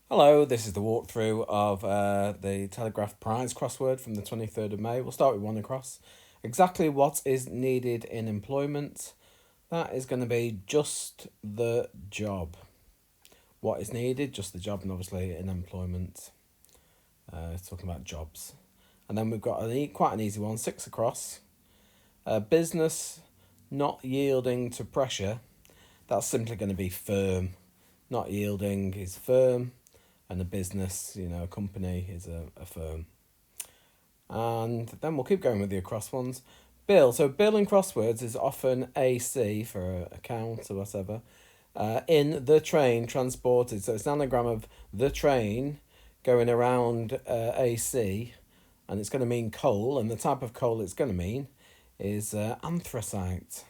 Hello, this is the walkthrough of the Telegraph prize crossword from the 23rd of May. We'll start with one across. Exactly what is needed in employment? That is going to be just the job. What is needed? Just the job, and obviously in employment, it's talking about jobs. And then we've got quite an easy one, six across. Business not yielding to pressure. That's simply going to be firm. Not yielding is firm, and a business, a company is a firm. And then we'll keep going with the across ones. Bill. So bill in crosswords is often AC for account or whatever. In the train transported. So it's an anagram of the train going around AC, and it's going to mean coal. And the type of coal it's going to mean is anthracite,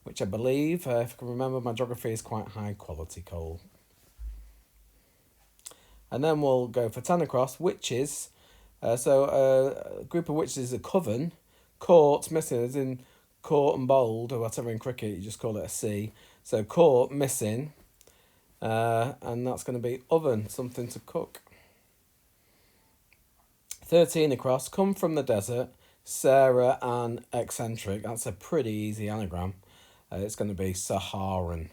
which I believe, if I can remember my geography, is quite high quality coal. And then we'll go for 10 across, witches. A group of witches is a coven. Court, missing, as in court and bowled, or whatever in cricket, you just call it a C. So court, missing. And that's going to be oven, something to cook. 13 across, come from the desert. Sarah and eccentric. That's a pretty easy anagram. It's going to be Saharan.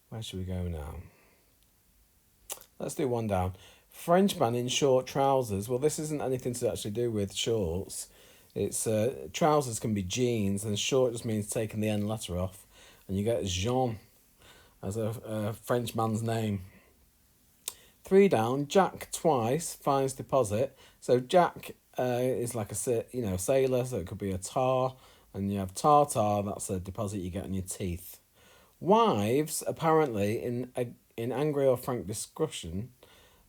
Where should we go now? Let's do one down. Frenchman in short trousers. Well, this isn't anything to actually do with shorts. It's trousers can be jeans, and short just means taking the N letter off, and you get Jean as a Frenchman's name. 3 down. Jack twice finds deposit. So Jack is like a sailor, so it could be a tar, and you have tartar. That's a deposit you get on your teeth. Wives apparently in angry or frank discussion.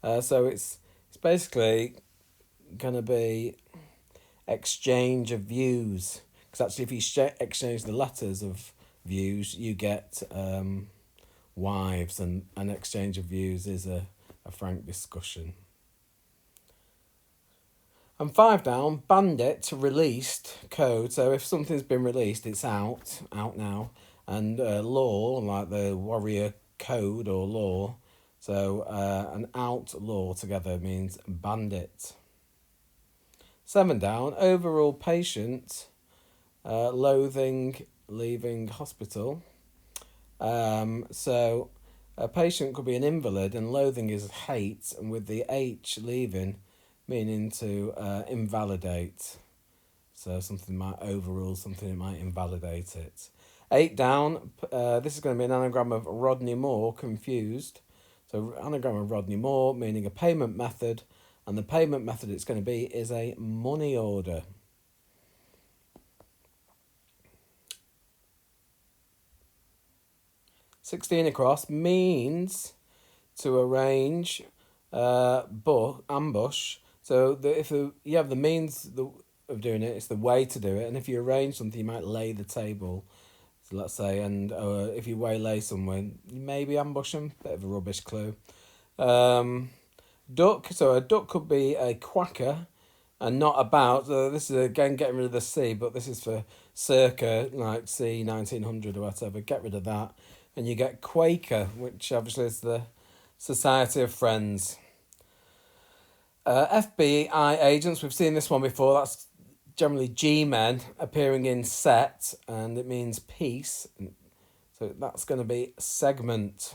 So it's basically gonna be exchange of views, because actually if you exchange the letters of views, you get wives, and an exchange of views is a frank discussion. And 5 down, bandit released code. So if something's been released, it's out now. And law, like the warrior code or law. So an outlaw together means bandit. 7 down, overall patient, loathing, leaving hospital. So a patient could be an invalid, and loathing is hate, and with the H leaving, meaning to invalidate. So something might overrule something, it might invalidate it. 8 down, this is going to be an anagram of Rodney Moore, confused. So anagram of Rodney Moore, meaning a payment method, and the payment method it's going to be is a money order. 16 across, means to arrange ambush. So if you have the means of doing it, it's the way to do it. And if you arrange something, you might lay the table. So let's say, and if you waylay someone, you maybe ambush them. Bit of a rubbish clue. Duck. So a duck could be a quacker, and not about. This is again getting rid of the C, but this is for circa like C 1900 or whatever. Get rid of that, and you get Quaker, which obviously is the Society of Friends. FBI agents. We've seen this one before. That's generally G-men appearing in set, and it means peace. So that's going to be segment.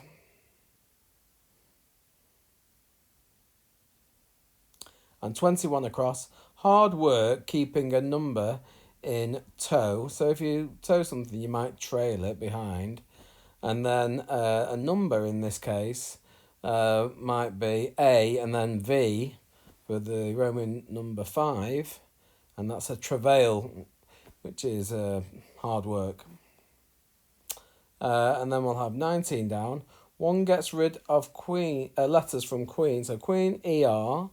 And 21 across, hard work keeping a number in tow. So if you tow something, you might trail it behind. And then a number in this case might be A and then V for the Roman number 5. And that's a travail, which is hard work. And then we'll have 19 down. One gets rid of letters from Queen. So Queen, ER.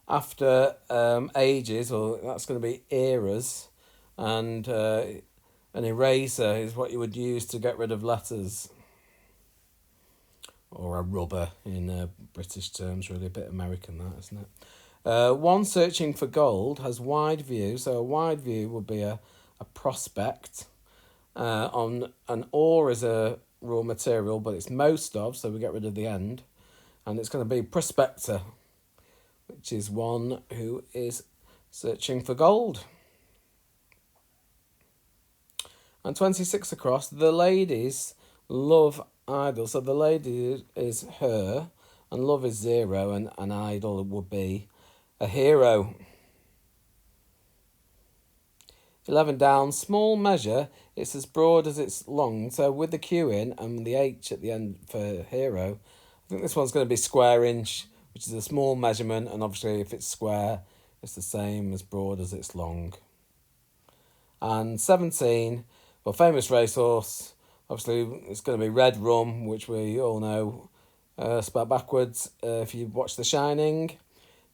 After ages, or that's going to be eras, and an eraser is what you would use to get rid of letters, or a rubber in British terms, really a bit American that, isn't it? One searching for gold has wide view, so a wide view would be a prospect. On an ore is a raw material, but it's most of, so we get rid of the end. And it's going to be prospector, which is one who is searching for gold. And 26 across, the ladies love idol. So the lady is her, and love is 0, and an idol would be a hero. 11 down, small measure, it's as broad as it's long. So with the Q in and the H at the end for hero, I think this one's going to be square inch, which is a small measurement, and obviously if it's square, it's the same as broad as it's long. And 17, well, famous racehorse, obviously it's going to be red rum, which we all know spelled backwards if you watch The Shining.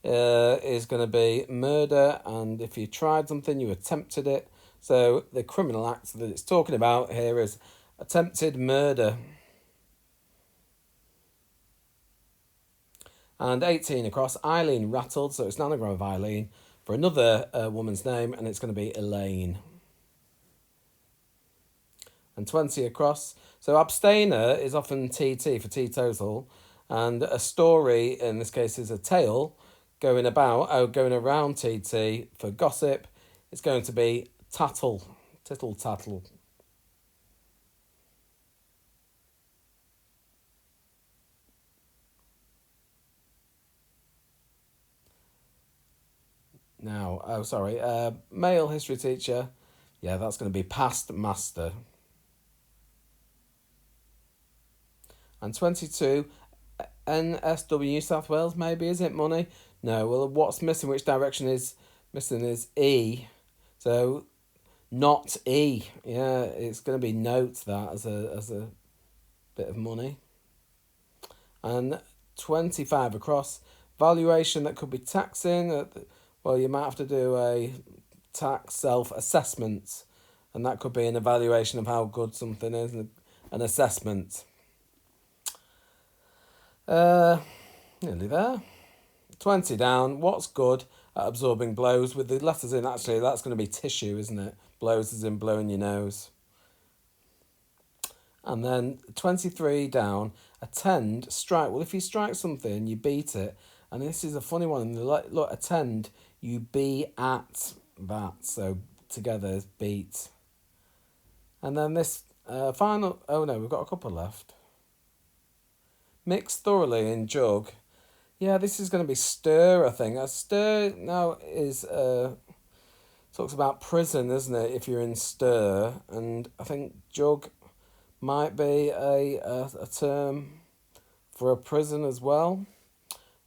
Is going to be murder, and if you tried something, you attempted it. So the criminal act that it's talking about here is attempted murder. And 18 across, Eileen rattled, so it's an anagram of Eileen for another woman's name, and it's going to be Elaine. And 20 across, so abstainer is often TT for teetotal, and a story in this case is a tale going around TT for gossip. It's going to be tattle, tittle tattle. Now, male history teacher. Yeah, that's going to be past master. And 22, NSW New South Wales, maybe, is it money? No, well, what's missing, which direction is missing is E. So, not E. Yeah, it's going to be note that as a bit of money. And 25 across, valuation that could be taxing. Well, you might have to do a tax self-assessment, and that could be an evaluation of how good something is, an assessment. Nearly there. 20 down, what's good at absorbing blows with the letters in? Actually, that's going to be tissue, isn't it? Blows as in blowing your nose. And then 23 down, attend, strike. Well, if you strike something, you beat it. And this is a funny one. Look, attend, you be at that. So together is beat. And then this final, oh no, we've got a couple left. Mix thoroughly in jug. Yeah, this is going to be stir, I think. Stir now is talks about prison, isn't it? If you're in stir, and I think jug might be a term for a prison as well.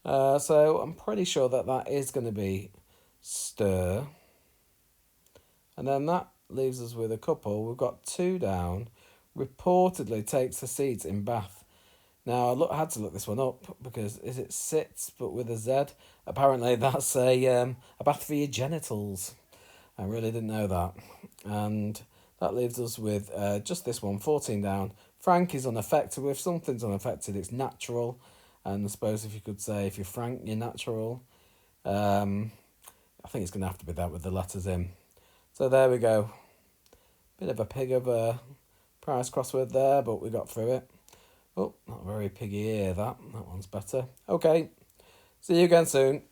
So I'm pretty sure that is going to be stir. And then that leaves us with a couple. We've got 2 down. Reportedly takes a seat in Bath. Now, I had to look this one up because is it sits but with a Z? Apparently that's a bath for your genitals. I really didn't know that. And that leaves us with just this one, 14 down. Frank is unaffected. If something's unaffected, it's natural. And I suppose if you could say if you're frank, you're natural. I think it's going to have to be that with the letters in. So there we go. Bit of a pig of a prize crossword there, but we got through it. Oh, not very piggy ear, that. That one's better. Okay. See you again soon.